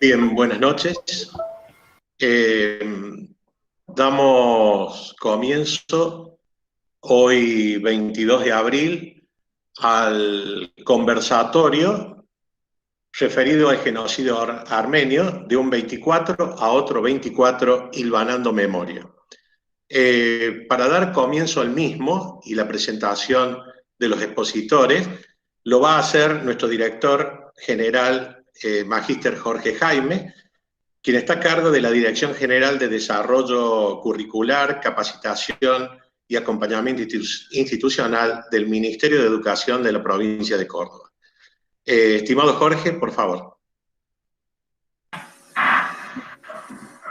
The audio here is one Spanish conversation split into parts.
Bien, buenas noches. Damos comienzo hoy, 22 de abril, al conversatorio referido al genocidio armenio de un 24 a otro 24, hilvanando memoria. Para dar comienzo al mismo y la presentación de los expositores, lo va a hacer nuestro director general, Magíster Jorge Jaime, quien está a cargo de la Dirección General de Desarrollo Curricular, Capacitación y Acompañamiento Institucional del Ministerio de Educación de la provincia de Córdoba. Estimado Jorge, por favor.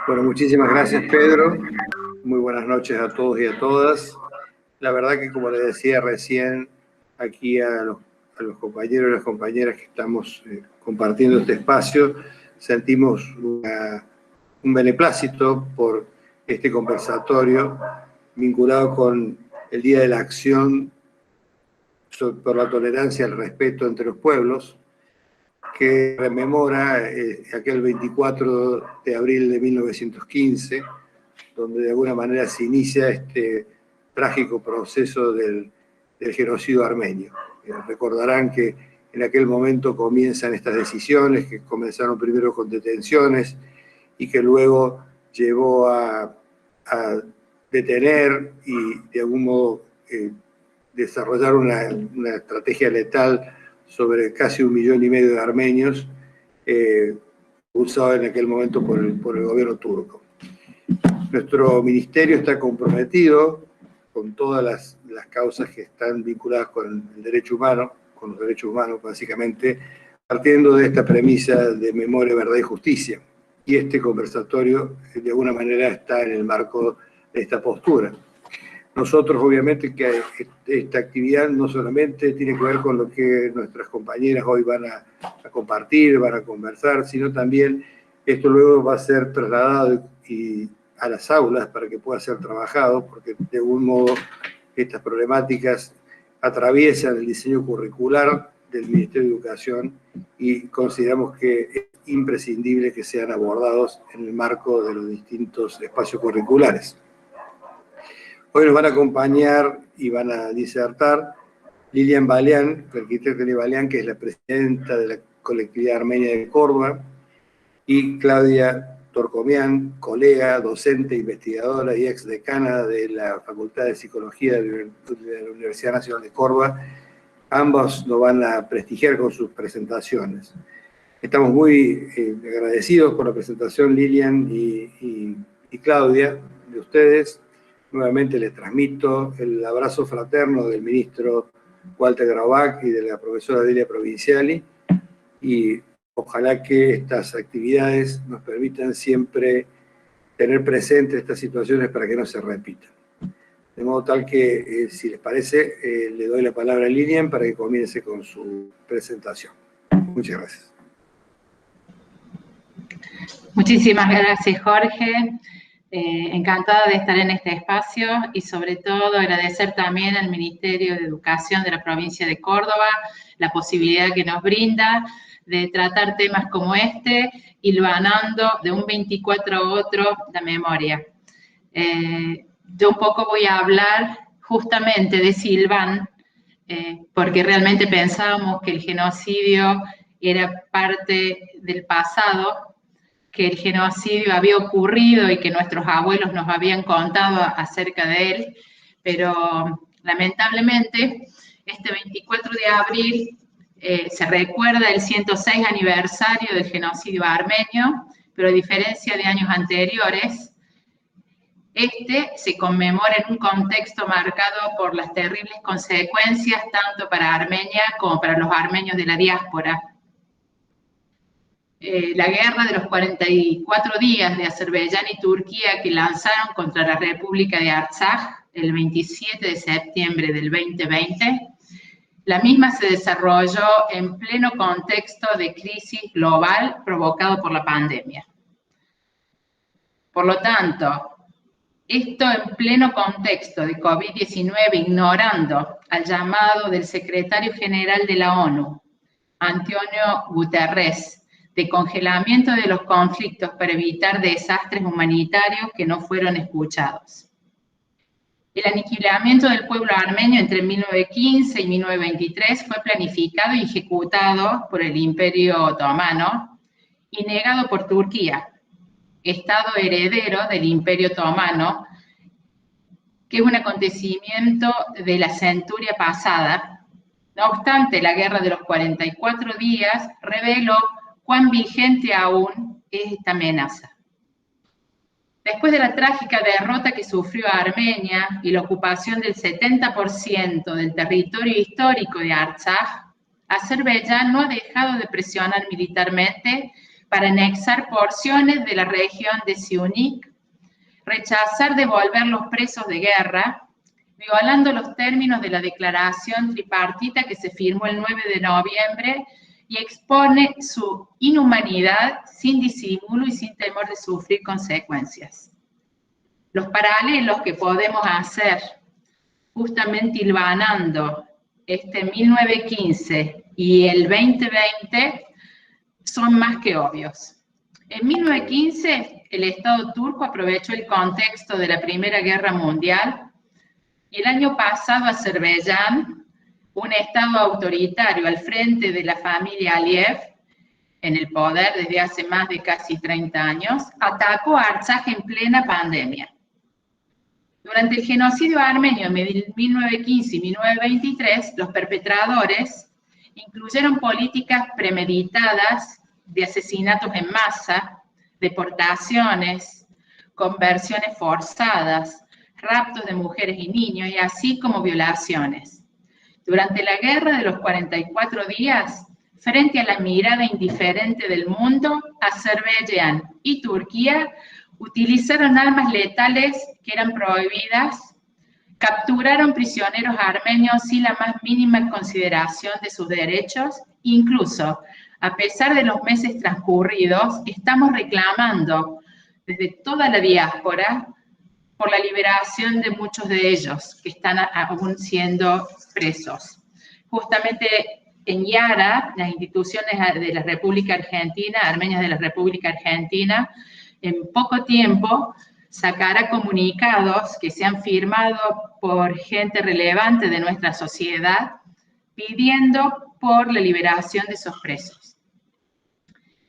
Bueno, muchísimas gracias, Pedro. Muy buenas noches a todos y a todas. La verdad que, como les decía recién, aquí a los compañeros y las compañeras que estamos compartiendo este espacio, sentimos un beneplácito por este conversatorio vinculado con el Día de la Acción por la Tolerancia y el Respeto entre los Pueblos, que rememora aquel 24 de abril de 1915, donde de alguna manera se inicia este trágico proceso del genocidio armenio. Recordarán que en aquel momento comienzan estas decisiones, que comenzaron primero con detenciones y que luego llevó a detener y de algún modo desarrollar una estrategia letal sobre casi 1,5 millones de armenios, usados en aquel momento por el gobierno turco. Nuestro ministerio está comprometido con todas las causas que están vinculadas con el derecho humano, con los derechos humanos básicamente, partiendo de esta premisa de memoria, verdad y justicia. Y este conversatorio de alguna manera está en el marco de esta postura. Nosotros, obviamente, que esta actividad no solamente tiene que ver con lo que nuestras compañeras hoy van a compartir, van a conversar, sino también esto luego va a ser trasladado a las aulas para que pueda ser trabajado, porque de algún modo estas problemáticas atraviesan el diseño curricular del Ministerio de Educación y consideramos que es imprescindible que sean abordados en el marco de los distintos espacios curriculares. Hoy nos van a acompañar y van a disertar Lilian Balián, la arquitecta Lilian Balián, que es la presidenta de la colectividad armenia de Córdoba, y Claudia Torcomián, colega, docente, investigadora y exdecana de la Facultad de Psicología de la Universidad Nacional de Córdoba. Ambos nos van a prestigiar con sus presentaciones. Estamos muy agradecidos por la presentación, Lilian y Claudia, de ustedes. Nuevamente les transmito el abrazo fraterno del ministro Walter Graubach y de la profesora Delia Provinciali, y ojalá que estas actividades nos permitan siempre tener presentes estas situaciones para que no se repitan. De modo tal que, si les parece, le doy la palabra a Lilian para que comience con su presentación. Muchas gracias. Muchísimas gracias, Jorge. Encantada de estar en este espacio y sobre todo agradecer también al Ministerio de Educación de la provincia de Córdoba la posibilidad que nos brinda de tratar temas como este, hilvanando de un 24 a otro la memoria. Yo un poco voy a hablar justamente de Silván, porque realmente pensábamos que el genocidio era parte del pasado, que el genocidio había ocurrido y que nuestros abuelos nos habían contado acerca de él, pero lamentablemente este 24 de abril se recuerda el 106 aniversario del genocidio armenio, pero a diferencia de años anteriores, este se conmemora en un contexto marcado por las terribles consecuencias tanto para Armenia como para los armenios de la diáspora. La guerra de los 44 días de Azerbaiyán y Turquía que lanzaron contra la República de Artsaj el 27 de septiembre del 2020, la misma se desarrolló en pleno contexto de crisis global provocado por la pandemia. Por lo tanto, esto en pleno contexto de COVID-19, ignorando al llamado del secretario general de la ONU, Antonio Guterres, de congelamiento de los conflictos para evitar desastres humanitarios que no fueron escuchados. El aniquilamiento del pueblo armenio entre 1915 y 1923 fue planificado y ejecutado por el Imperio Otomano y negado por Turquía, Estado heredero del Imperio Otomano, que es un acontecimiento de la centuria pasada. No obstante, la Guerra de los 44 días reveló cuán vigente aún es esta amenaza. Después de la trágica derrota que sufrió Armenia y la ocupación del 70% del territorio histórico de Artsaj, Azerbaiyán no ha dejado de presionar militarmente para anexar porciones de la región de Syunik, rechazar devolver los presos de guerra, violando los términos de la declaración tripartita que se firmó el 9 de noviembre y expone su inhumanidad sin disimulo y sin temor de sufrir consecuencias. Los paralelos que podemos hacer, justamente hilvanando este 1915 y el 2020, son más que obvios. En 1915, el Estado turco aprovechó el contexto de la Primera Guerra Mundial y el año pasado Azerbaiyán, un Estado autoritario al frente de la familia Aliyev, en el poder desde hace más de casi 30 años, atacó a Artsaj en plena pandemia. Durante el genocidio armenio en 1915 y 1923, los perpetradores incluyeron políticas premeditadas de asesinatos en masa, deportaciones, conversiones forzadas, raptos de mujeres y niños, y así como violaciones. Durante la Guerra de los 44 días, frente a la mirada indiferente del mundo, Azerbaiyán y Turquía utilizaron armas letales que eran prohibidas, capturaron prisioneros armenios sin la más mínima consideración de sus derechos, incluso, a pesar de los meses transcurridos, estamos reclamando desde toda la diáspora por la liberación de muchos de ellos que están aún siendo presos. Justamente en Yara, las instituciones de la República Argentina, armenias de la República Argentina, en poco tiempo sacará comunicados que se han firmado por gente relevante de nuestra sociedad pidiendo por la liberación de esos presos.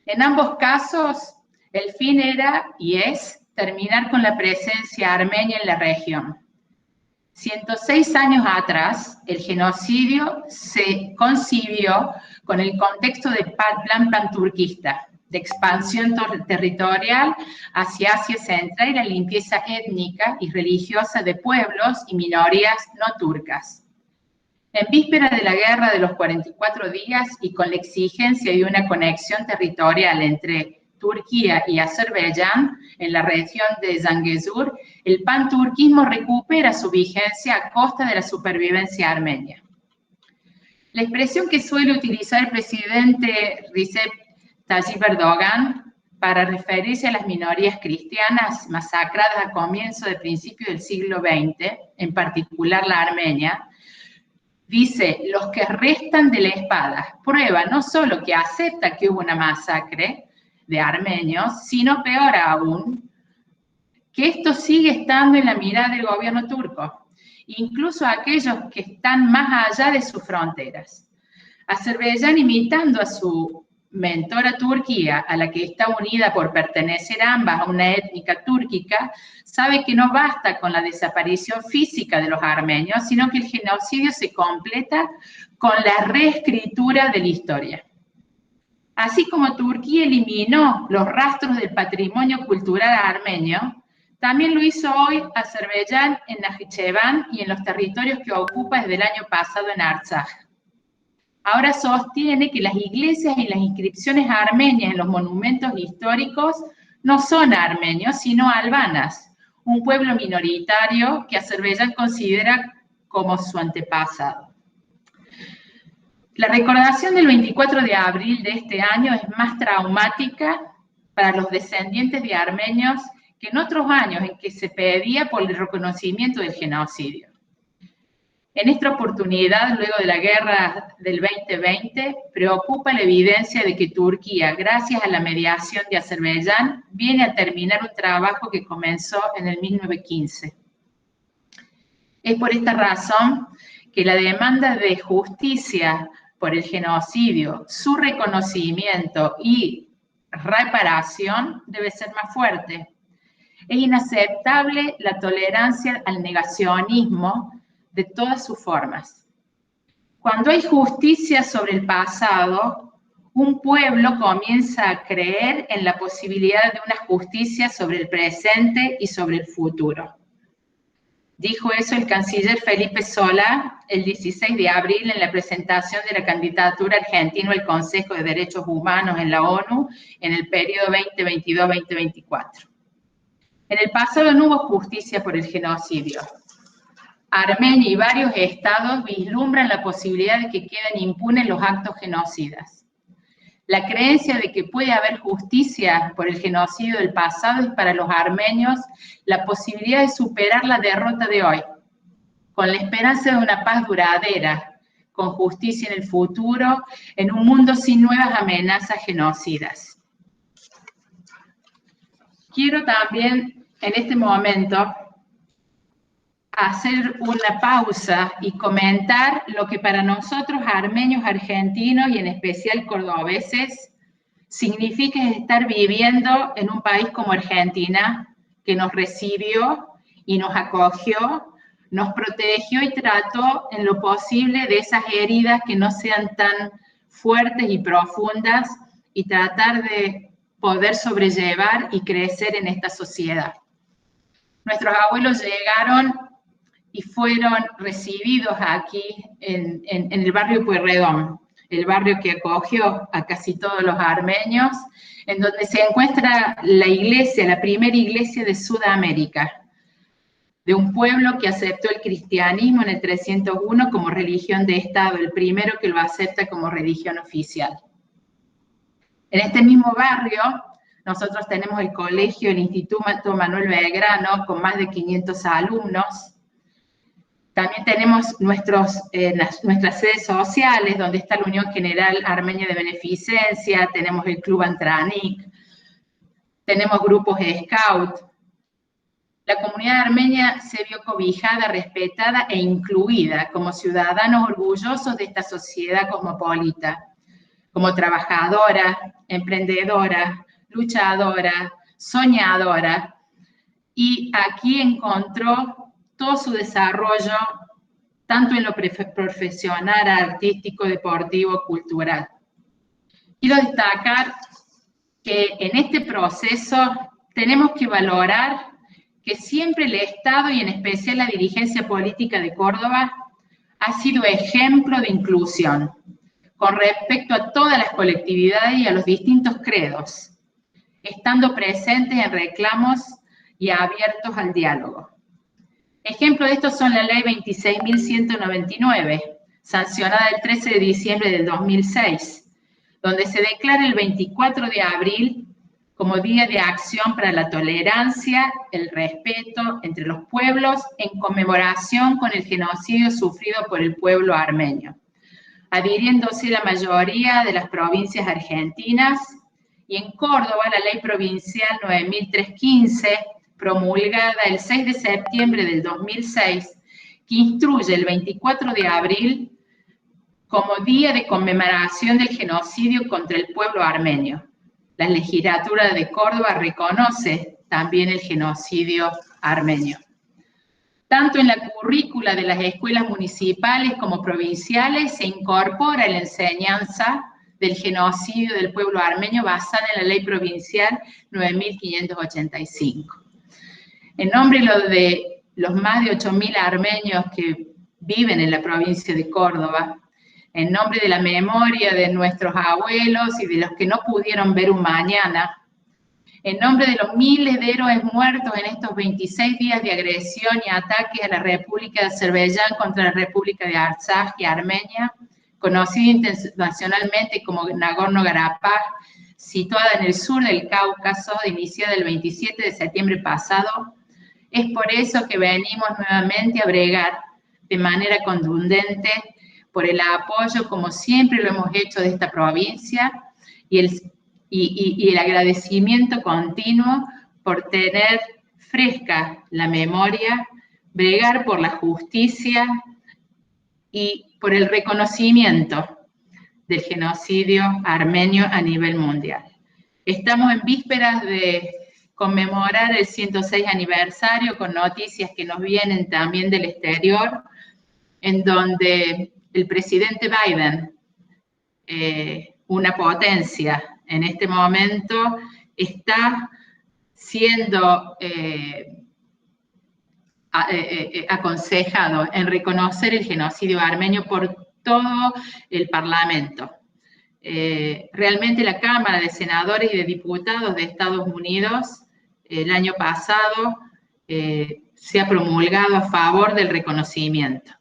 En ambos casos, el fin era y es terminar con la presencia armenia en la región. 106 años atrás, el genocidio se concibió con el contexto del plan panturquista, de expansión territorial hacia Asia Central y la limpieza étnica y religiosa de pueblos y minorías no turcas. En víspera de la Guerra de los 44 días y con la exigencia de una conexión territorial entre Turquía y Azerbaiyán en la región de Zangezur, el panturquismo recupera su vigencia a costa de la supervivencia armenia. La expresión que suele utilizar el presidente Recep Tayyip Erdogan para referirse a las minorías cristianas masacradas a comienzo de principio del siglo XX, en particular la armenia, dice: los que restan de la espada, prueba no solo que acepta que hubo una masacre de armenios, sino peor aún, que esto sigue estando en la mirada del gobierno turco, incluso aquellos que están más allá de sus fronteras. Azerbaiyán, imitando a su mentora Turquía, a la que está unida por pertenecer ambas a una étnica túrquica, sabe que no basta con la desaparición física de los armenios, sino que el genocidio se completa con la reescritura de la historia. Así como Turquía eliminó los rastros del patrimonio cultural armenio, también lo hizo hoy Azerbaiyán en Najicheván y en los territorios que ocupa desde el año pasado en Artsaj. Ahora sostiene que las iglesias y las inscripciones armenias en los monumentos históricos no son armenios, sino albanas, un pueblo minoritario que Azerbaiyán considera como su antepasado. La recordación del 24 de abril de este año es más traumática para los descendientes de armenios que en otros años en que se pedía por el reconocimiento del genocidio. En esta oportunidad, luego de la guerra del 2020, preocupa la evidencia de que Turquía, gracias a la mediación de Azerbaiyán, viene a terminar un trabajo que comenzó en el 1915. Es por esta razón que la demanda de justicia por el genocidio, su reconocimiento y reparación debe ser más fuerte. Es inaceptable la tolerancia al negacionismo de todas sus formas. Cuando hay justicia sobre el pasado, un pueblo comienza a creer en la posibilidad de una justicia sobre el presente y sobre el futuro. Dijo eso el canciller Felipe Solá el 16 de abril en la presentación de la candidatura argentina al Consejo de Derechos Humanos en la ONU en el periodo 2022-2024. En el pasado no hubo justicia por el genocidio. Armenia y varios estados vislumbran la posibilidad de que queden impunes los actos genocidas. La creencia de que puede haber justicia por el genocidio del pasado es para los armenios la posibilidad de superar la derrota de hoy, con la esperanza de una paz duradera, con justicia en el futuro, en un mundo sin nuevas amenazas genocidas. Quiero también, en este momento, hacer una pausa y comentar lo que para nosotros armenios, argentinos y en especial cordobeses significa estar viviendo en un país como Argentina, que nos recibió y nos acogió, nos protegió y trató en lo posible de esas heridas que no sean tan fuertes y profundas y tratar de poder sobrellevar y crecer en esta sociedad. Nuestros abuelos llegaron y fueron recibidos aquí en el barrio Pueyrredón, el barrio que acogió a casi todos los armenios, en donde se encuentra la iglesia, la primera iglesia de Sudamérica, de un pueblo que aceptó el cristianismo en el 301 como religión de Estado, el primero que lo acepta como religión oficial. En este mismo barrio, nosotros tenemos el colegio, el Instituto Manuel Belgrano, con más de 500 alumnos. También tenemos nuestras sedes sociales, donde está la Unión General Armenia de Beneficencia, tenemos el Club Antranik, tenemos grupos de Scout. La comunidad armenia se vio cobijada, respetada e incluida como ciudadanos orgullosos de esta sociedad cosmopolita, como trabajadora, emprendedora, luchadora, soñadora, y aquí encontró todo su desarrollo, tanto en lo profesional, artístico, deportivo, cultural. Quiero destacar que en este proceso tenemos que valorar que siempre el Estado y en especial la dirigencia política de Córdoba ha sido ejemplo de inclusión con respecto a todas las colectividades y a los distintos credos, estando presentes en reclamos y abiertos al diálogo. Ejemplo de esto son la Ley 26.199, sancionada el 13 de diciembre del 2006, donde se declara el 24 de abril como Día de Acción para la Tolerancia, el Respeto entre los Pueblos, en conmemoración con el genocidio sufrido por el pueblo armenio, adhiriéndose la mayoría de las provincias argentinas, y en Córdoba la Ley Provincial 9.315, promulgada el 6 de septiembre del 2006, que instruye el 24 de abril como Día de Conmemoración del Genocidio contra el pueblo armenio. La legislatura de Córdoba reconoce también el genocidio armenio. Tanto en la currícula de las escuelas municipales como provinciales se incorpora la enseñanza del genocidio del pueblo armenio basada en la Ley Provincial 9.585. En nombre de los más de 8.000 armenios que viven en la provincia de Córdoba, en nombre de la memoria de nuestros abuelos y de los que no pudieron ver un mañana, en nombre de los miles de héroes muertos en estos 26 días de agresión y ataques a la República de Azerbaiyán contra la República de Artsaj y Armenia, conocida internacionalmente como Nagorno-Karabaj, situada en el sur del Cáucaso, iniciada el 27 de septiembre pasado, es por eso que venimos nuevamente a bregar de manera contundente por el apoyo, como siempre lo hemos hecho, de esta provincia y el agradecimiento continuo por tener fresca la memoria, bregar por la justicia y por el reconocimiento del genocidio armenio a nivel mundial. Estamos en vísperas de conmemorar el 106 aniversario con noticias que nos vienen también del exterior, en donde el presidente Biden, una potencia en este momento, está siendo aconsejado en reconocer el genocidio armenio por todo el Parlamento. Realmente la Cámara de Senadores y de Diputados de Estados Unidos el año pasado se ha promulgado a favor del reconocimiento.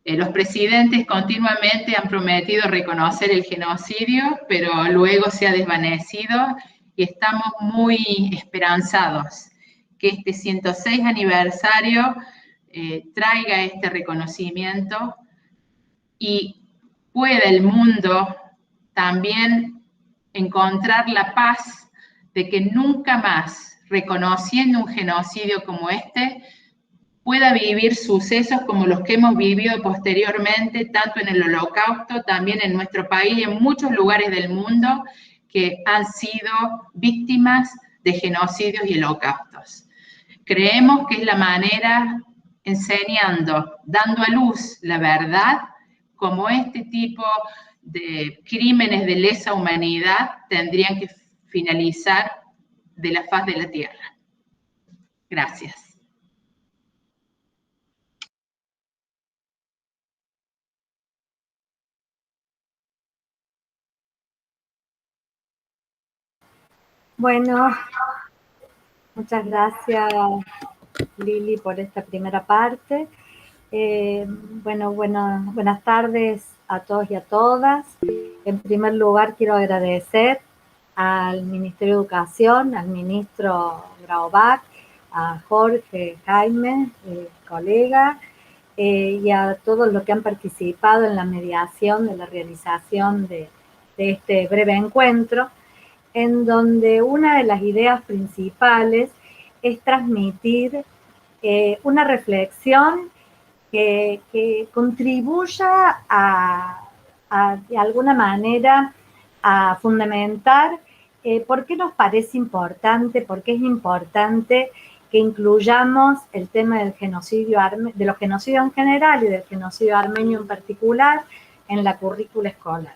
Los presidentes continuamente han prometido reconocer el genocidio, pero luego se ha desvanecido y estamos muy esperanzados que este 106 aniversario traiga este reconocimiento y pueda el mundo también encontrar la paz de que nunca más, reconociendo un genocidio como este, pueda vivir sucesos como los que hemos vivido posteriormente, tanto en el Holocausto, también en nuestro país y en muchos lugares del mundo que han sido víctimas de genocidios y holocaustos. Creemos que es la manera, enseñando, dando a luz la verdad, como este tipo de crímenes de lesa humanidad tendrían que finalizar de la faz de la tierra. Gracias. Bueno, muchas gracias, Lili, por esta primera parte. Buenas tardes a todos y a todas. En primer lugar, quiero agradecer al Ministerio de Educación, al ministro Graubach, a Jorge Jaime, colega, y a todos los que han participado en la mediación de la realización de este breve encuentro, en donde una de las ideas principales es transmitir una reflexión que contribuya de alguna manera a fundamentar por qué nos parece importante, por qué es importante que incluyamos el tema del genocidio, de los genocidios en general y del genocidio armenio en particular en la currícula escolar.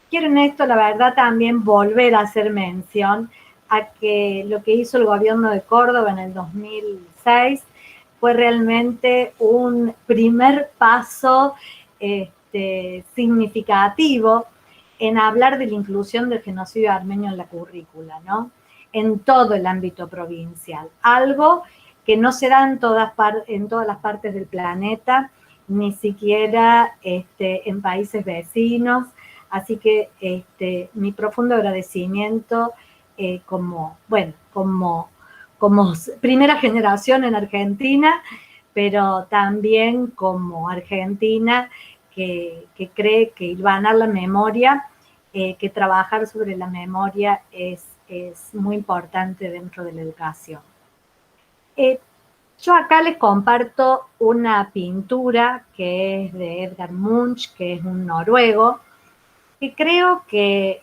Quiero en esto, la verdad, también volver a hacer mención a que lo que hizo el gobierno de Córdoba en el 2006 fue realmente un primer paso significativo en hablar de la inclusión del genocidio armenio en la currícula, ¿no? En todo el ámbito provincial. Algo que no se da en todas las partes del planeta, ni siquiera en países vecinos. Así que mi profundo agradecimiento como primera generación en Argentina, pero también como argentina que cree que hilvanar la memoria, que trabajar sobre la memoria es muy importante dentro de la educación. Yo acá les comparto una pintura que es de Edvard Munch, que es un noruego, que creo que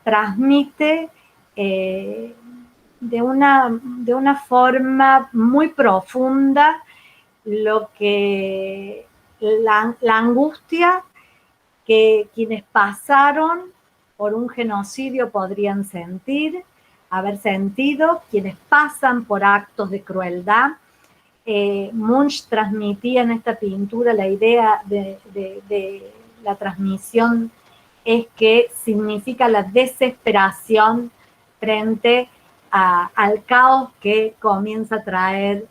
transmite de una forma muy profunda lo que la angustia que quienes pasaron por un genocidio podrían haber sentido, quienes pasan por actos de crueldad. Munch transmitía en esta pintura la idea de la transmisión es que significa la desesperación frente al caos que comienza a traer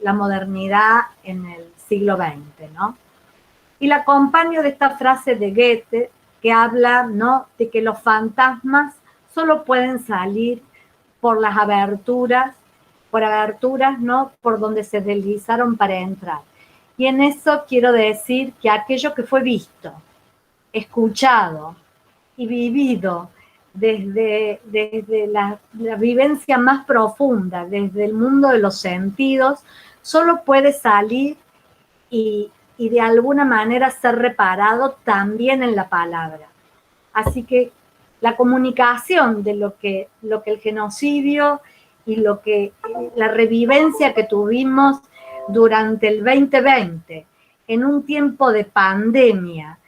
la modernidad en el siglo XX, ¿no? Y la acompaño de esta frase de Goethe que habla, ¿no?, de que los fantasmas solo pueden salir por las aberturas, ¿no?, por donde se deslizaron para entrar. Y en eso quiero decir que aquello que fue visto, escuchado y vivido desde la vivencia más profunda, desde el mundo de los sentidos, solo puede salir y de alguna manera ser reparado también en la palabra. Así que la comunicación de lo que el genocidio y la revivencia que tuvimos durante el 2020, en un tiempo de pandemia,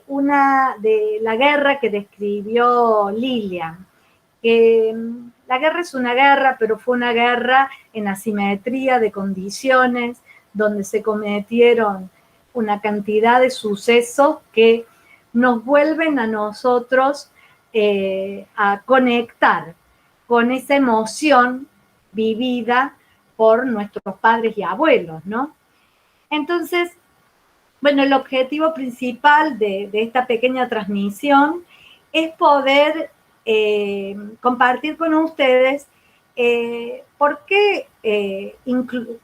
una de la guerra que describió Lilian, que la guerra es una guerra, pero fue una guerra en asimetría de condiciones, donde se cometieron una cantidad de sucesos que nos vuelven a nosotros a conectar con esa emoción vivida por nuestros padres y abuelos, ¿no? Entonces, bueno, el objetivo principal de esta pequeña transmisión es poder compartir con ustedes por qué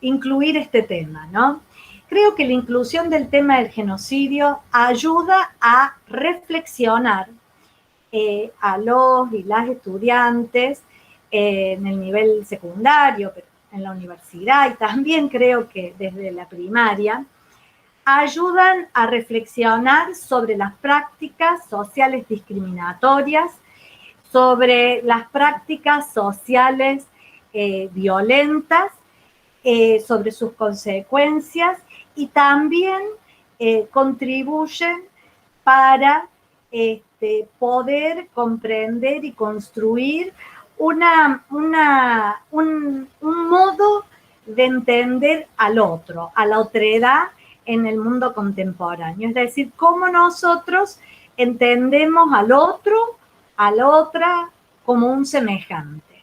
incluir este tema, ¿no? Creo que la inclusión del tema del genocidio ayuda a reflexionar a los y las estudiantes en el nivel secundario, pero en la universidad, y también creo que desde la primaria, ayudan a reflexionar sobre las prácticas sociales discriminatorias, sobre las prácticas sociales violentas, sobre sus consecuencias, y también contribuyen para poder comprender y construir un modo de entender al otro, a la otredad en el mundo contemporáneo. Es decir, cómo nosotros entendemos al otro, a la otra, como un semejante.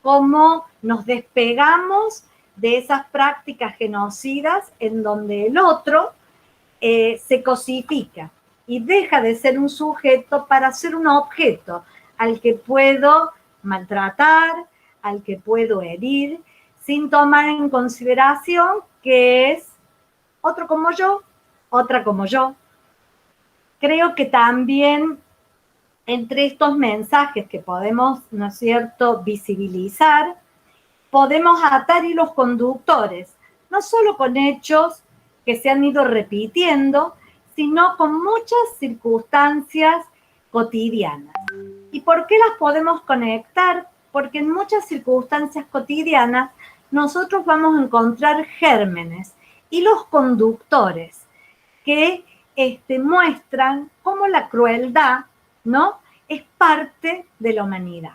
Cómo nos despegamos de esas prácticas genocidas en donde el otro se cosifica y deja de ser un sujeto para ser un objeto al que puedo maltratar, al que puedo herir, sin tomar en consideración que es otro como yo, otra como yo. Creo que también entre estos mensajes que podemos, ¿no es cierto?, visibilizar, podemos atar hilos conductores, no solo con hechos que se han ido repitiendo, sino con muchas circunstancias cotidianas. ¿Y por qué las podemos conectar? Porque en muchas circunstancias cotidianas nosotros vamos a encontrar gérmenes, hilos conductores que muestran cómo la crueldad, ¿no?, es parte de la humanidad.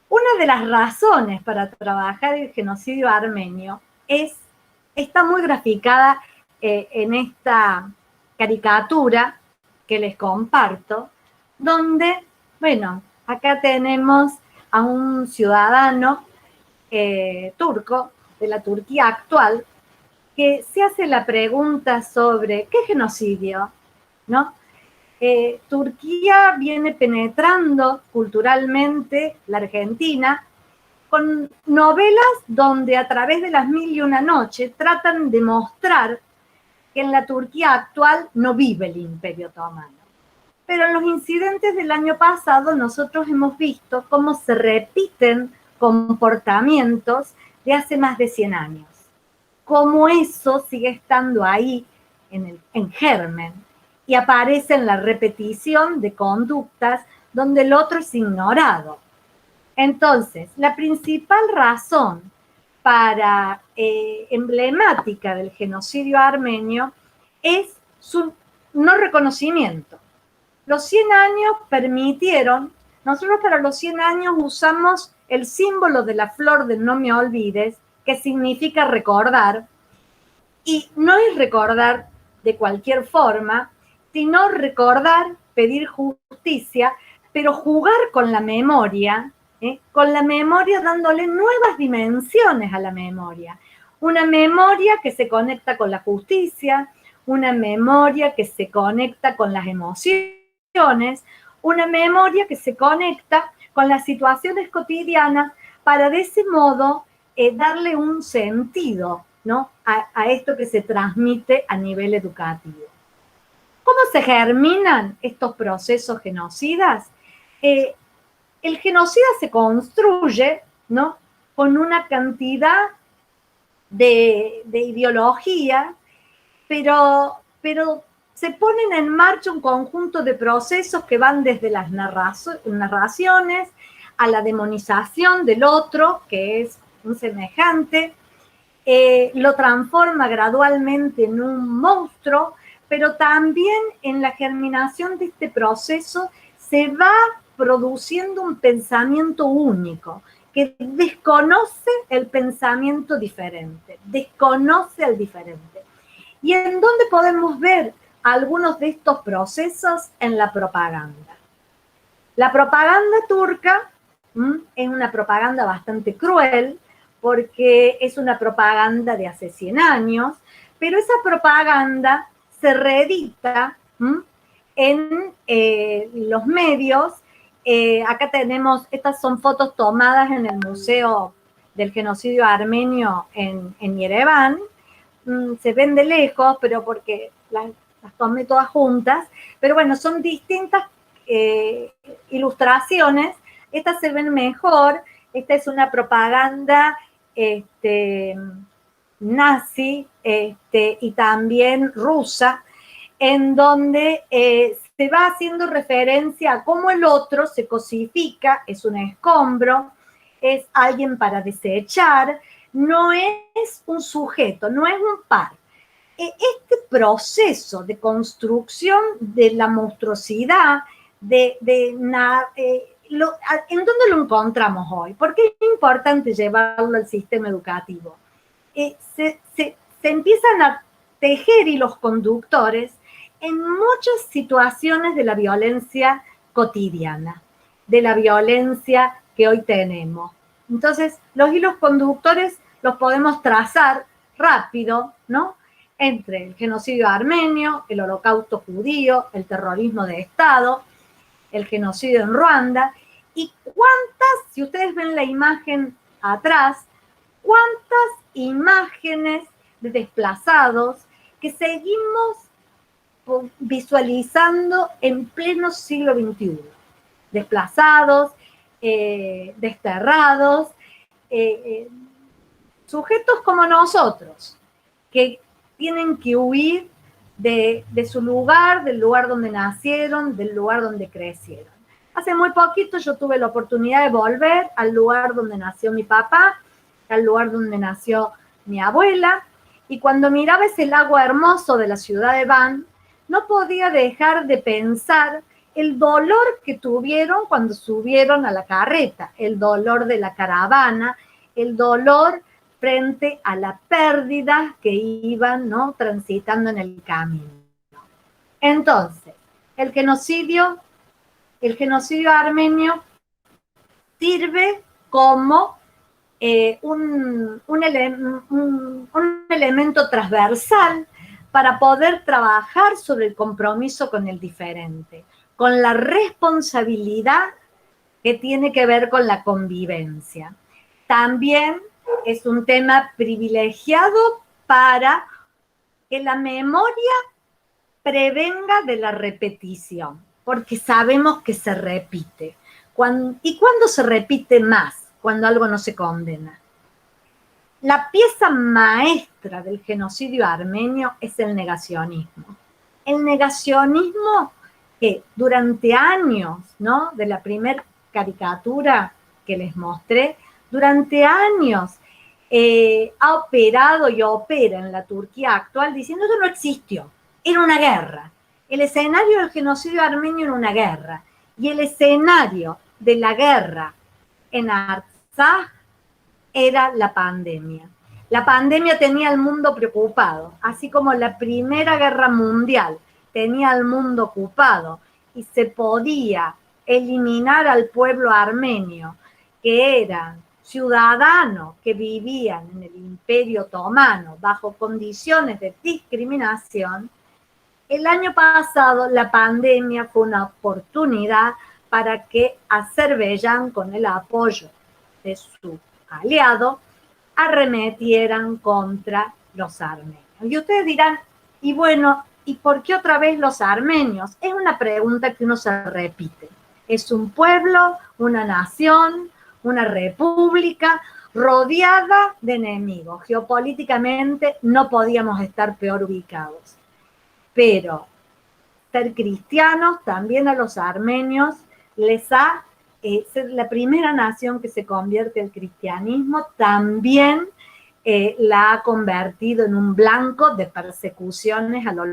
Una de las razones para trabajar el genocidio armenio está muy graficada en esta caricatura que les comparto, donde, bueno, acá tenemos a un ciudadano turco de la Turquía actual que se hace la pregunta sobre ¿qué genocidio?, ¿no? Turquía viene penetrando culturalmente la Argentina con novelas donde a través de las 1001 noches tratan de mostrar que en la Turquía actual no vive el Imperio Otomano. Pero en los incidentes del año pasado nosotros hemos visto cómo se repiten comportamientos de hace más de 100 años. Cómo eso sigue estando ahí en germen. Y aparece en la repetición de conductas donde el otro es ignorado. Entonces, la principal razón emblemática del genocidio armenio es su no reconocimiento. Los 100 años permitieron, nosotros para los 100 años usamos el símbolo de la flor de no me olvides, que significa recordar, y no es recordar de cualquier forma, sino recordar, pedir justicia, pero jugar con la memoria dándole nuevas dimensiones a la memoria. Una memoria que se conecta con la justicia, una memoria que se conecta con las emociones, una memoria que se conecta con las situaciones cotidianas para de ese modo darle un sentido ¿no? A esto que se transmite a nivel educativo. ¿Cómo se germinan estos procesos genocidas? El genocida se construye, ¿no?, con una cantidad de ideología, pero se ponen en marcha un conjunto de procesos que van desde las narraciones a la demonización del otro, que es un semejante, lo transforma gradualmente en un monstruo, pero también en la germinación de este proceso se va produciendo un pensamiento único, que desconoce el pensamiento diferente, desconoce al diferente. ¿Y en dónde podemos ver algunos de estos procesos? En la propaganda. La propaganda turca es una propaganda bastante cruel, porque es una propaganda de hace 100 años, pero esa propaganda se reedita en los medios. Acá tenemos, estas son fotos tomadas en el Museo del Genocidio Armenio en Yerevan. Se ven de lejos, pero porque las tomé todas juntas, pero bueno, son distintas ilustraciones. Estas se ven mejor. Esta es una propaganda nazi y también rusa, en donde se va haciendo referencia a cómo el otro se cosifica, es un escombro, es alguien para desechar, no es un sujeto, no es un par. Este proceso de construcción de la monstruosidad, ¿en dónde lo encontramos hoy? ¿Por qué es importante llevarlo al sistema educativo? Se empiezan a tejer hilos conductores en muchas situaciones de la violencia cotidiana, de la violencia que hoy tenemos. Entonces, los hilos conductores los podemos trazar rápido, ¿no?, entre el genocidio armenio, el holocausto judío, el terrorismo de Estado, el genocidio en Ruanda, y cuántas, si ustedes ven la imagen atrás, cuántas imágenes de desplazados que seguimos visualizando en pleno siglo XXI. Desplazados, desterrados, sujetos como nosotros, que tienen que huir de su lugar, del lugar donde nacieron, del lugar donde crecieron. Hace muy poquito yo tuve la oportunidad de volver al lugar donde nació mi papá, al lugar donde nació mi abuela, y cuando miraba ese lago hermoso de la ciudad de Van, no podía dejar de pensar el dolor que tuvieron cuando subieron a la carreta, el dolor de la caravana, el dolor frente a la pérdida que iban, ¿no?, transitando en el camino. Entonces, el genocidio armenio sirve como un elemento transversal para poder trabajar sobre el compromiso con el diferente, con la responsabilidad que tiene que ver con la convivencia. También es un tema privilegiado para que la memoria prevenga de la repetición, porque sabemos que se repite. ¿Y cuándo se repite más? Cuando algo no se condena. La pieza maestra del genocidio armenio es el negacionismo. El negacionismo que durante años, ¿no?, de la primera caricatura que les mostré, durante años ha operado y opera en la Turquía actual diciendo que no existió, era una guerra. El escenario del genocidio armenio era una guerra, y el escenario de la guerra en Artsaj era la pandemia. La pandemia tenía al mundo preocupado, así como la Primera Guerra Mundial tenía al mundo ocupado y se podía eliminar al pueblo armenio, que eran ciudadanos que vivían en el Imperio Otomano bajo condiciones de discriminación. El año pasado la pandemia fue una oportunidad para que Azerbaiyán, con el apoyo de su aliado, arremetieran contra los armenios. Y ustedes dirán, y bueno, ¿y por qué otra vez los armenios? Es una pregunta que uno se repite. Es un pueblo, una nación, una república rodeada de enemigos. Geopolíticamente no podíamos estar peor ubicados. Pero ser cristianos también a los armenios les ha, ser la primera nación que se convierte al cristianismo, también la ha convertido en un blanco de persecuciones a lo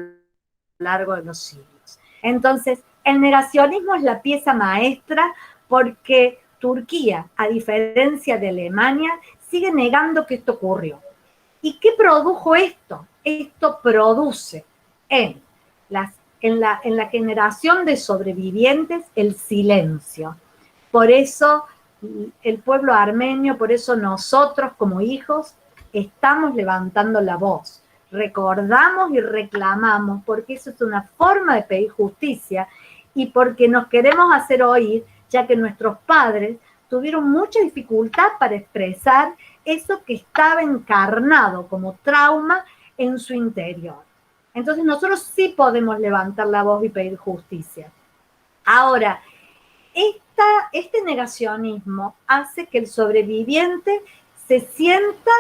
largo de los siglos. Entonces, el negacionismo es la pieza maestra porque Turquía, a diferencia de Alemania, sigue negando que esto ocurrió. ¿Y qué produjo esto? Esto produce en la generación de sobrevivientes el silencio. Por eso el pueblo armenio, por eso nosotros como hijos estamos levantando la voz, recordamos y reclamamos, porque eso es una forma de pedir justicia y porque nos queremos hacer oír, ya que nuestros padres tuvieron mucha dificultad para expresar eso que estaba encarnado como trauma en su interior. Entonces nosotros sí podemos levantar la voz y pedir justicia. Ahora, este negacionismo hace que el sobreviviente se sienta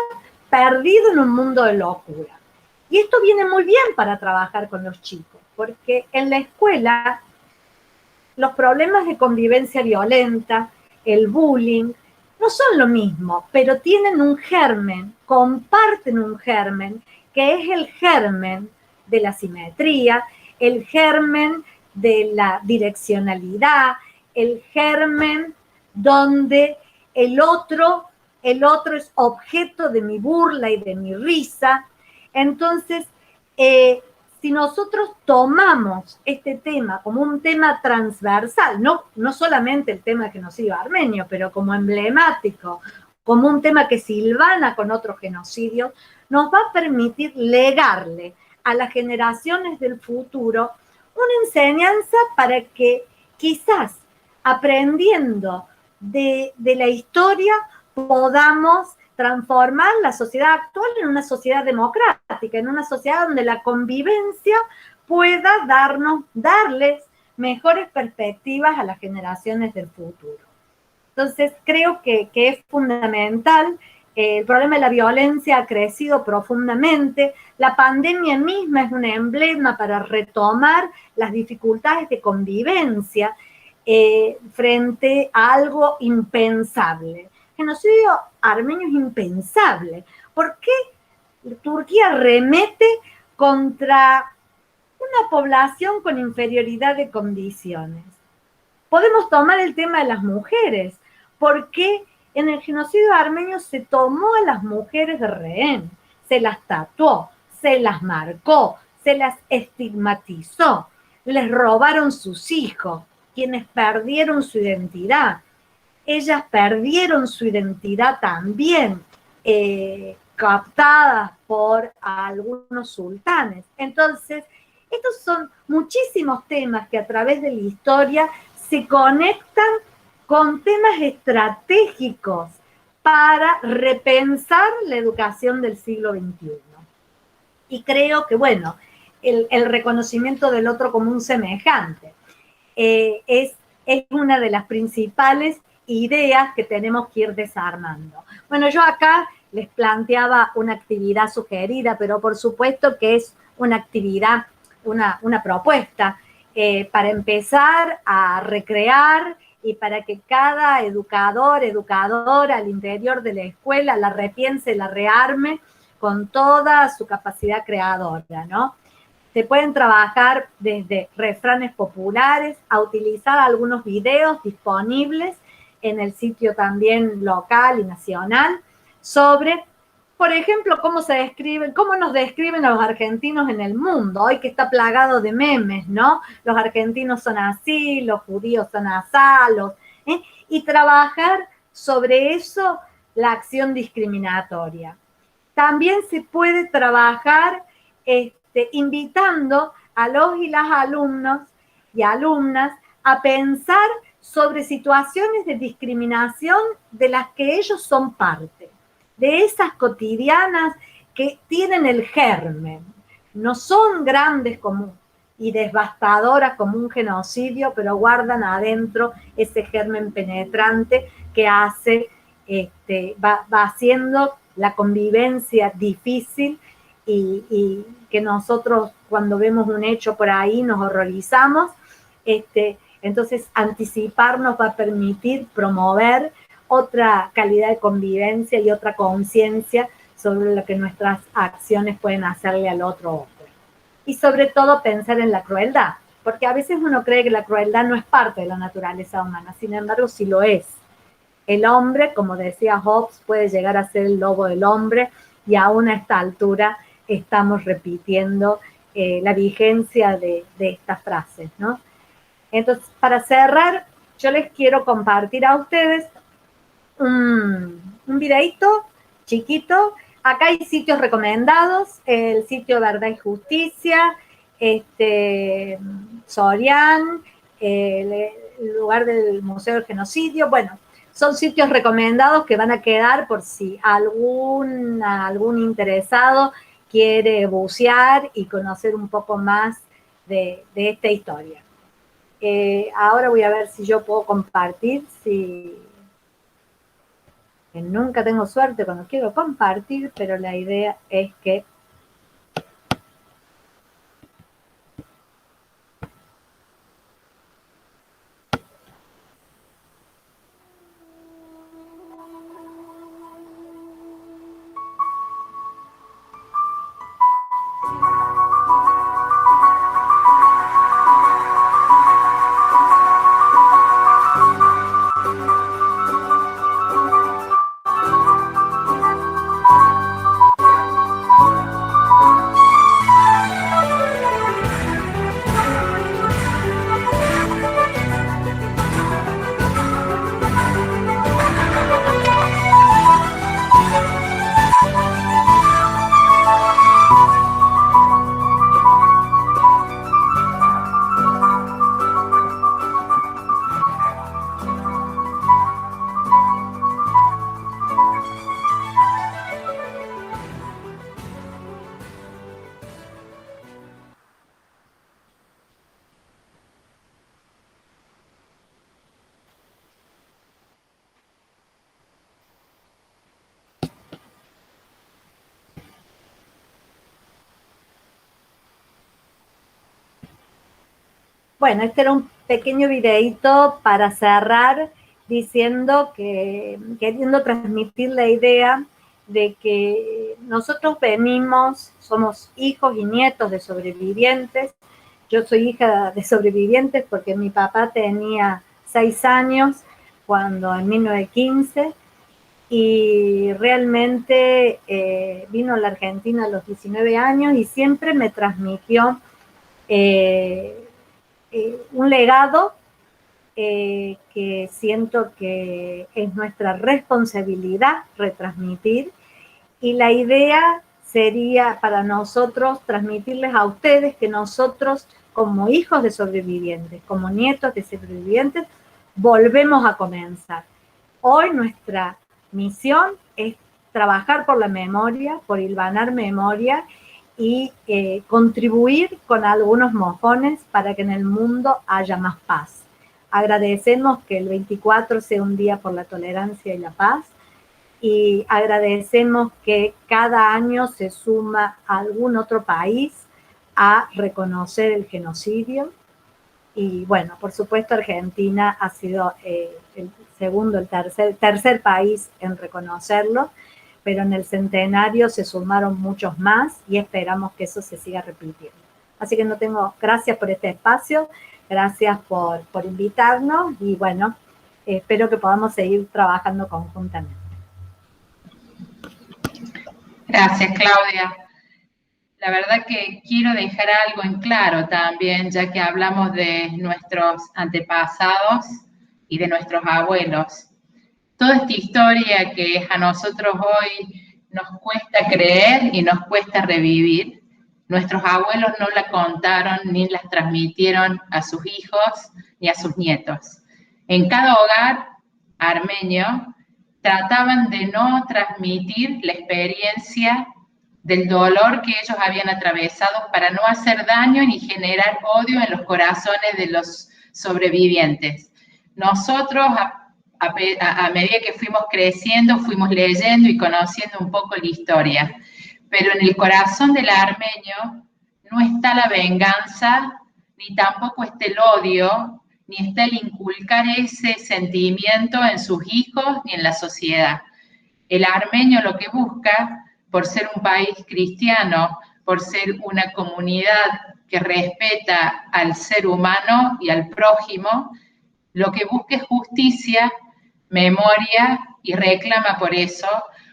perdido en un mundo de locura. Y esto viene muy bien para trabajar con los chicos, porque en la escuela los problemas de convivencia violenta, el bullying, no son lo mismo, pero tienen un germen, comparten un germen, que es el germen de la simetría, el germen de la direccionalidad, el germen donde el otro es objeto de mi burla y de mi risa. Entonces, si nosotros tomamos este tema como un tema transversal, no solamente el tema del genocidio armenio, pero como emblemático, como un tema que silvana con otros genocidios, nos va a permitir legarle a las generaciones del futuro una enseñanza para que quizás aprendiendo de la historia podamos transformar la sociedad actual en una sociedad democrática, en una sociedad donde la convivencia pueda darles mejores perspectivas a las generaciones del futuro. Entonces, creo que es fundamental. El problema de la violencia ha crecido profundamente. La pandemia misma es un emblema para retomar las dificultades de convivencia frente a algo impensable. El genocidio armenio es impensable. ¿Por qué Turquía remete contra una población con inferioridad de condiciones? Podemos tomar el tema de las mujeres. ¿Por qué en el genocidio armenio se tomó a las mujeres de rehén? Se las tatuó, se las marcó, se las estigmatizó, les robaron sus hijos, quienes perdieron su identidad. Ellas perdieron su identidad también, captadas por algunos sultanes. Entonces, estos son muchísimos temas que a través de la historia se conectan con temas estratégicos para repensar la educación del siglo XXI. Y creo que, bueno, el reconocimiento del otro como un semejante es una de las principales ideas que tenemos que ir desarmando. Bueno, yo acá les planteaba una actividad sugerida, pero por supuesto que es una actividad, una propuesta para empezar a recrear y para que cada educador, educadora al interior de la escuela la repiense, la rearme con toda su capacidad creadora, ¿no? Se pueden trabajar desde refranes populares a utilizar algunos videos disponibles en el sitio también local y nacional sobre, por ejemplo, cómo nos describen a los argentinos en el mundo, hoy que está plagado de memes, ¿no? Los argentinos son así, los judíos son asalos, y trabajar sobre eso la acción discriminatoria. También se puede trabajar invitando a los y las alumnos y alumnas a pensar sobre situaciones de discriminación de las que ellos son parte. de esas cotidianas que tienen el germen. No son grandes y devastadoras como un genocidio, pero guardan adentro ese germen penetrante que hace, va haciendo la convivencia difícil y que nosotros cuando vemos un hecho por ahí nos horrorizamos. Entonces, anticiparnos va a permitir promover otra calidad de convivencia y otra conciencia sobre lo que nuestras acciones pueden hacerle al otro. Y sobre todo pensar en la crueldad, porque a veces uno cree que la crueldad no es parte de la naturaleza humana, sin embargo sí lo es. El hombre, como decía Hobbes, puede llegar a ser el lobo del hombre y aún a esta altura estamos repitiendo la vigencia de estas frases, ¿no? Entonces, para cerrar, yo les quiero compartir a ustedes un videíto chiquito. Acá hay sitios recomendados, el sitio Verdad y Justicia, Sorian, el lugar del Museo del Genocidio. Bueno, son sitios recomendados que van a quedar por si algún interesado quiere bucear y conocer un poco más de esta historia. Ahora voy a ver si yo puedo compartir, que nunca tengo suerte cuando quiero compartir, pero la idea es que bueno, este era un pequeño videíto para cerrar diciendo que, queriendo transmitir la idea de que nosotros somos hijos y nietos de sobrevivientes. Yo soy hija de sobrevivientes porque mi papá tenía 6 años cuando en 1915 y realmente vino a la Argentina a los 19 años y siempre me transmitió un legado que siento que es nuestra responsabilidad retransmitir, y la idea sería para nosotros transmitirles a ustedes que nosotros como hijos de sobrevivientes, como nietos de sobrevivientes, volvemos a comenzar. Hoy nuestra misión es trabajar por la memoria, por hilvanar memoria y contribuir con algunos mojones para que en el mundo haya más paz. Agradecemos que el 24 sea un día por la tolerancia y la paz, y agradecemos que cada año se suma algún otro país a reconocer el genocidio. Y bueno, por supuesto Argentina ha sido el tercer país en reconocerlo, pero en el centenario se sumaron muchos más y esperamos que eso se siga repitiendo. Así que gracias por este espacio, gracias por invitarnos y bueno, espero que podamos seguir trabajando conjuntamente. Gracias, Claudia. La verdad que quiero dejar algo en claro también, ya que hablamos de nuestros antepasados y de nuestros abuelos. Toda esta historia que a nosotros hoy nos cuesta creer y nos cuesta revivir, nuestros abuelos no la contaron ni las transmitieron a sus hijos ni a sus nietos. En cada hogar armenio trataban de no transmitir la experiencia del dolor que ellos habían atravesado para no hacer daño ni generar odio en los corazones de los sobrevivientes. Nosotros, a medida que fuimos creciendo, fuimos leyendo y conociendo un poco la historia, pero en el corazón del armenio no está la venganza, ni tampoco está el odio, ni está el inculcar ese sentimiento en sus hijos ni en la sociedad. El armenio lo que busca, por ser un país cristiano, por ser una comunidad que respeta al ser humano y al prójimo, lo que busca es justicia, memoria y reclama por eso,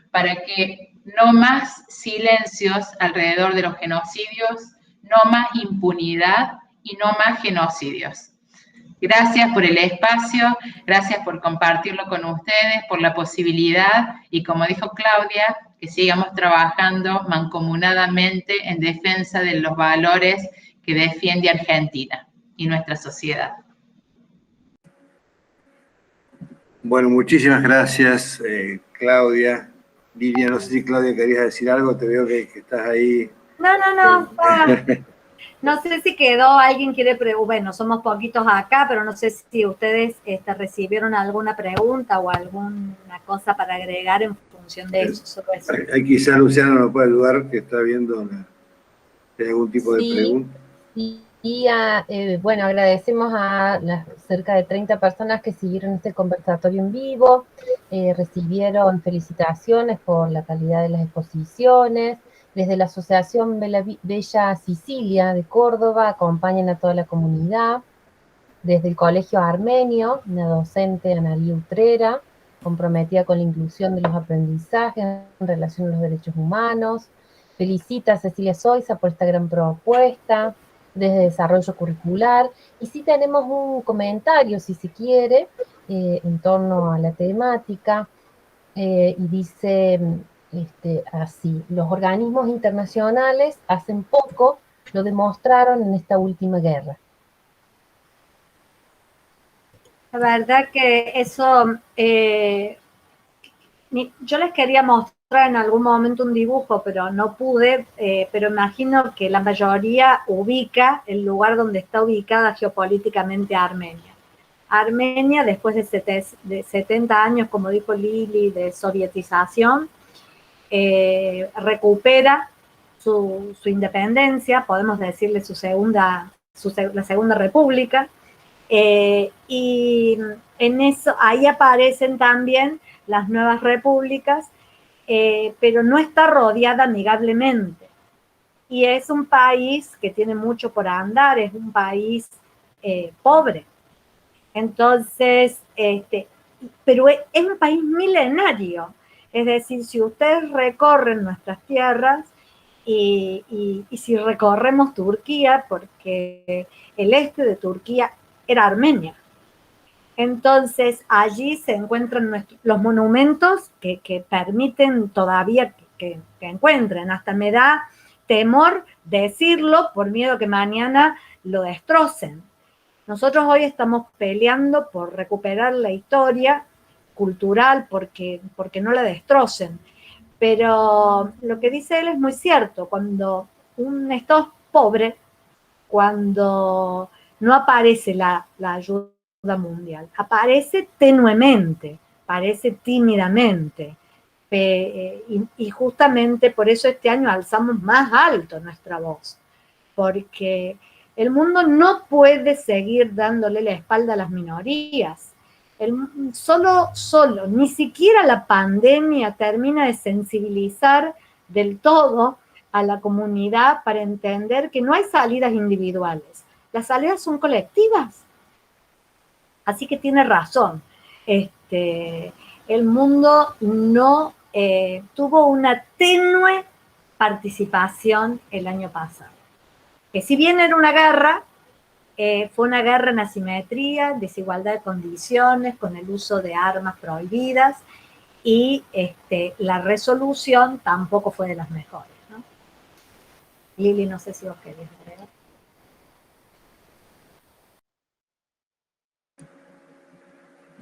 para que no más silencios alrededor de los genocidios, no más impunidad y no más genocidios. Gracias por el espacio, gracias por compartirlo con ustedes, por la posibilidad y, como dijo Claudia, que sigamos trabajando mancomunadamente en defensa de los valores que defiende Argentina y nuestra sociedad. Bueno, muchísimas gracias, Claudia. Lilia, no sé si Claudia querías decir algo, te veo que estás ahí. No. No sé si quedó, alguien quiere preguntar, bueno, somos poquitos acá, pero no sé si ustedes recibieron alguna pregunta o alguna cosa para agregar en función de eso. Sobre eso. Quizá Luciano nos puede ayudar, que está viendo algún tipo de pregunta. Bueno, agradecemos a las cerca de 30 personas que siguieron este conversatorio en vivo, recibieron felicitaciones por la calidad de las exposiciones. Desde la Asociación Bella Sicilia de Córdoba acompañan a toda la comunidad. Desde el Colegio Armenio, una docente, Analía Utrera, comprometida con la inclusión de los aprendizajes en relación a los derechos humanos. Felicita a Cecilia Soiza por esta gran propuesta. Desde Desarrollo Curricular. Y sí tenemos un comentario, si se quiere, en torno a la temática. Y dice... así, los organismos internacionales hacen poco lo demostraron en esta última guerra. La verdad que eso, yo les quería mostrar en algún momento un dibujo, pero no pude, pero imagino que la mayoría ubica el lugar donde está ubicada geopolíticamente Armenia. Armenia, después de 70 años, como dijo Lili, de sovietización, recupera su independencia, podemos decirle la segunda república, y en eso, ahí aparecen también las nuevas repúblicas, pero no está rodeada amigablemente. Y es un país que tiene mucho por andar, es un país pobre. Entonces, pero es un país milenario. Es decir, si ustedes recorren nuestras tierras y si recorremos Turquía, porque el este de Turquía era Armenia. Entonces, allí se encuentran los monumentos que permiten todavía que encuentren. Hasta me da temor decirlo por miedo que mañana lo destrocen. Nosotros hoy estamos peleando por recuperar la historia cultural porque no la destrocen. Pero lo que dice él es muy cierto. Cuando un Estado es pobre, cuando no aparece la ayuda mundial, aparece tenuemente, aparece tímidamente. Y justamente por eso este año alzamos más alto nuestra voz, porque el mundo no puede seguir dándole la espalda a las minorías. Solo, ni siquiera la pandemia termina de sensibilizar del todo a la comunidad para entender que no hay salidas individuales, las salidas son colectivas. Así que tiene razón. El mundo no tuvo una tenue participación el año pasado. Que si bien era una guerra, fue una guerra en asimetría, desigualdad de condiciones, con el uso de armas prohibidas, y la resolución tampoco fue de las mejores, ¿no? Lili, no sé si vos querés agregar.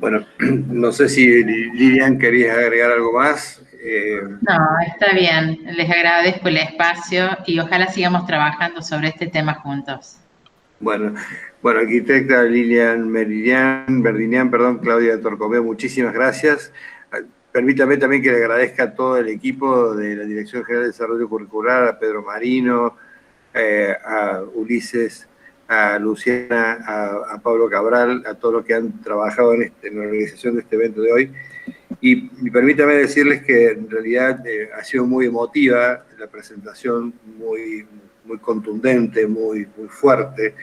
Bueno, no sé si Lilian querías agregar algo más. No, está bien. Les agradezco el espacio y ojalá sigamos trabajando sobre este tema juntos. Bueno, arquitecta Lilian Verdinian, Claudia Torcomeo, muchísimas gracias. Permítame también que le agradezca a todo el equipo de la Dirección General de Desarrollo Curricular, a Pedro Marino, a Ulises, a Luciana, a Pablo Cabral, a todos los que han trabajado en la organización de este evento de hoy. Y permítame decirles que en realidad ha sido muy emotiva la presentación, muy contundente, muy fuerte.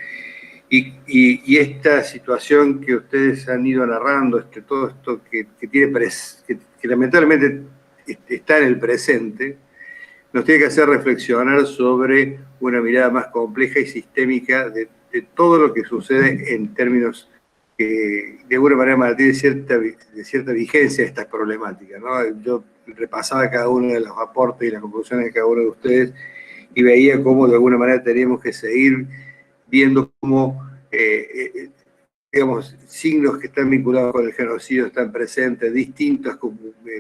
Y esta situación que ustedes han ido narrando, todo esto que lamentablemente está en el presente, nos tiene que hacer reflexionar sobre una mirada más compleja y sistémica de todo lo que sucede en términos que de alguna manera tiene de cierta vigencia estas problemáticas, ¿no? Yo repasaba cada uno de los aportes y las conclusiones de cada uno de ustedes y veía cómo de alguna manera teníamos que seguir viendo cómo, digamos, signos que están vinculados con el genocidio están presentes, distintas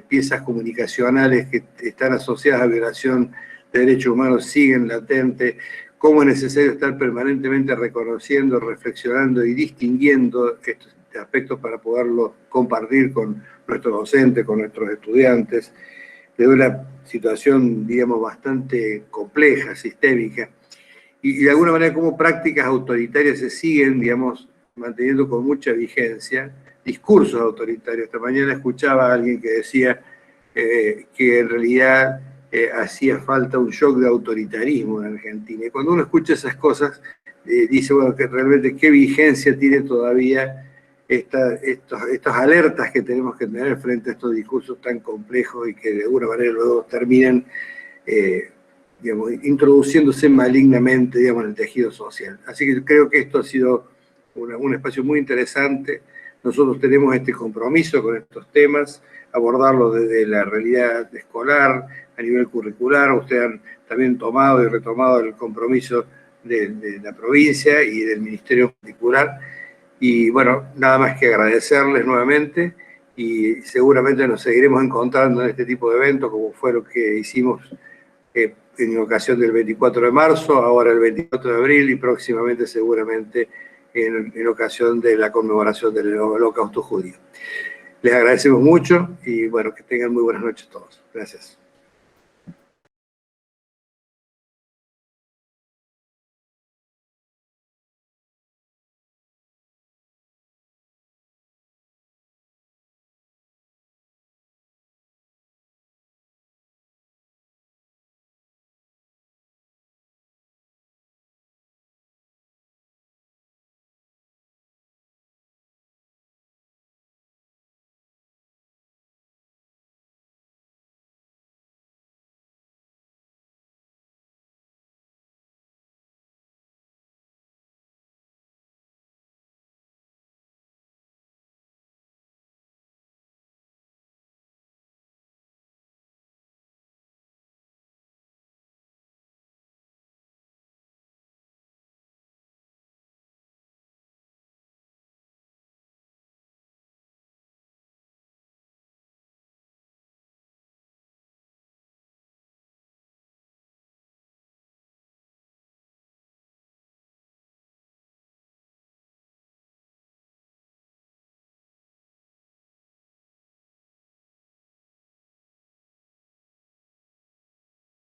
piezas comunicacionales que están asociadas a violación de derechos humanos siguen latentes, cómo es necesario estar permanentemente reconociendo, reflexionando y distinguiendo estos aspectos para poderlos compartir con nuestros docentes, con nuestros estudiantes, de una situación, digamos, bastante compleja, sistémica, y de alguna manera cómo prácticas autoritarias se siguen, digamos, manteniendo con mucha vigencia, discursos autoritarios. Esta mañana escuchaba a alguien que decía que en realidad hacía falta un shock de autoritarismo en Argentina. Y cuando uno escucha esas cosas, dice, bueno, que realmente qué vigencia tiene todavía estas alertas que tenemos que tener frente a estos discursos tan complejos y que de alguna manera luego terminan digamos, introduciéndose malignamente, digamos, en el tejido social. Así que creo que esto ha sido un espacio muy interesante. Nosotros tenemos este compromiso con estos temas, abordarlo desde la realidad escolar, a nivel curricular. Ustedes han también tomado y retomado el compromiso de la provincia y del Ministerio en particular. Y bueno, nada más que agradecerles nuevamente y seguramente nos seguiremos encontrando en este tipo de eventos, como fue lo que hicimos en ocasión del 24 de marzo, ahora el 24 de abril y próximamente seguramente en ocasión de la conmemoración del Holocausto judío. Les agradecemos mucho y bueno, que tengan muy buenas noches todos. Gracias.